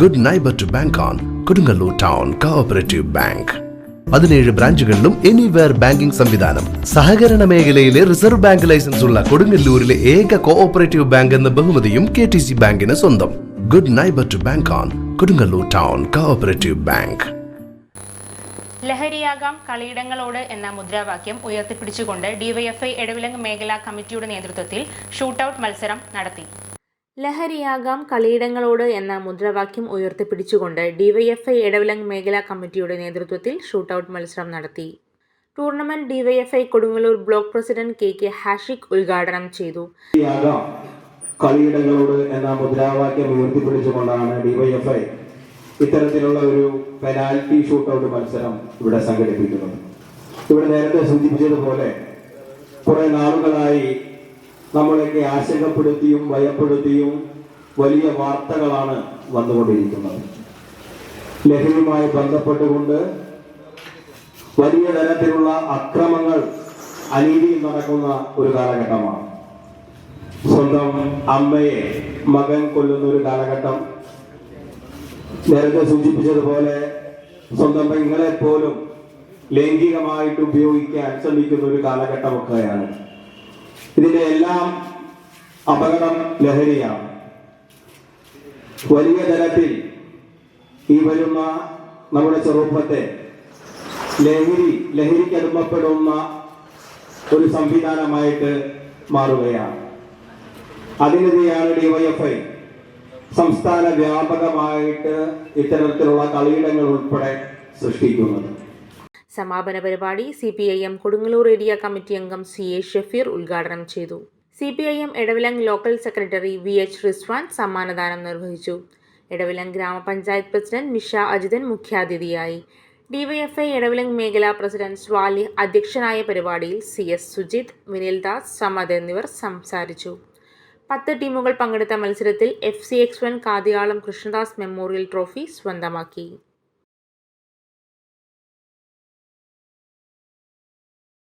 Good neighbour to bank on Kodungallur town cooperative bank. 17 ബ്രാഞ്ചുകളിലും anywhere banking സംവിധാനം. സഹകരണ മേഖലയിലെ റിസർവ് ബാങ്ക് ലൈസൻസ് ഉള്ള കൊടുങ്ങല്ലൂരിലെ ഏക കോഓപ്പറേറ്റീവ് ബാങ്ക് എന്ന ബഹുമതിയും KTC ബാങ്കിന് സ്വന്തം. Good neighbour to bank on Kodungallur town cooperative bank. ലഹരിയാകാം കളിയിടങ്ങളോട് എന്ന മുദ്രാവാക്യം ഉയർത്തിപ്പിടിച്ചുകൊണ്ട് ഡിവൈഎഫ്ഐ എടവിലങ്ങ് മേഖലാ കമ്മിറ്റിയുടെ നേതൃത്വത്തിൽ ഷൂട്ടൌട്ട് മത്സരം നടത്തി. ലഹരിയാകാം കളിയിടങ്ങളോട് എന്ന മുദ്രാവാക്യം ഉയർത്തിപ്പിടിച്ചുകൊണ്ട് ഡിവൈഎഫ്ഐ എടവിലങ്ങ് മേഖലാ കമ്മിറ്റിയുടെ നേതൃത്വത്തിൽ ഷൂട്ടൌട്ട് മത്സരം നടത്തി. Tournament DYFI Kodungallur block president KK Hashiq ഉദ്ഘാടനം ചെയ്തു. കളിയിടങ്ങളോട് എന്ന മുദ്രാവാക്യം ഉയർത്തിപ്പിടിച്ചുകൊണ്ടാണ് ഡിവൈഎഫ്ഐ ഇത്തരത്തിലുള്ള ഒരു പെനാൽറ്റി ഷൂട്ടൌട്ട് മത്സരം ഇവിടെ സംഘടിപ്പിക്കുന്നത്. ഇവിടെ നേരത്തെ സൂചിപ്പിച്ചതുപോലെ കുറെ നാളുകളായി നമ്മളെയൊക്കെ ആശങ്കപ്പെടുത്തിയും ഭയപ്പെടുത്തിയും വലിയ വാർത്തകളാണ് വന്നുകൊണ്ടിരിക്കുന്നത്. ലഹരിയുമായി ബന്ധപ്പെട്ടുകൊണ്ട് വലിയ തരത്തിലുള്ള അക്രമങ്ങൾ അനീതിയിൽ നടക്കുന്ന ഒരു കാലഘട്ടമാണ്. സ്വന്തം അമ്മയെ മകൻ കൊല്ലുന്ന ഒരു കാലഘട്ടം, നേരത്തെ സൂചിപ്പിച്ചതുപോലെ സ്വന്തം പെങ്ങളെ പോലും ലൈംഗികമായിട്ട് ഉപയോഗിക്കാൻ ശ്രമിക്കുന്ന ഒരു കാലഘട്ടമൊക്കെയാണ്. ഇതിന്റെ എല്ലാം അപകടം ലഹരിയാണ്. വലിയ തരത്തിൽ ഈ വരുന്ന നമ്മുടെ ചെറുപ്പത്തെ ലഹരിക്ക് അടിമപ്പെടുന്ന ഒരു സംവിധാനമായിട്ട് മാറുകയാണ്. അതിനെതിരെയാണ് ഡിവൈഎഫ്ഐ സംസ്ഥാന വ്യാപകമായിട്ട് ഇത്തരത്തിലുള്ള കളിയിടങ്ങൾ ഉൾപ്പെടെ സൃഷ്ടിക്കുന്നത്. സമാപന പരിപാടി CPIM കൊടുങ്ങല്ലൂർ ഏരിയ കമ്മിറ്റി അംഗം CA ഷഫീർ ഉദ്ഘാടനം ചെയ്തു. CPIM Edavilangu local secretary VH Rizwan സമ്മാനദാനം നിർവഹിച്ചു. എടവിലങ്ങ് ഗ്രാമപഞ്ചായത്ത് പ്രസിഡന്റ് മിഷ അജിതൻ മുഖ്യാതിഥിയായി. ഡിവൈഎഫ്ഐ എടവിലങ്ങ് മേഖലാ പ്രസിഡന്റ് സ്വാലിഹ് അധ്യക്ഷനായ പരിപാടിയിൽ CS സുജിത്, വിനിൽ ദാസ്, സമദ് എന്നിവർ സംസാരിച്ചു. 10 ടീമുകൾ പങ്കെടുത്ത മത്സരത്തിൽ FCX1 കാതിയാളം കൃഷ്ണദാസ് മെമ്മോറിയൽ ട്രോഫി സ്വന്തമാക്കി.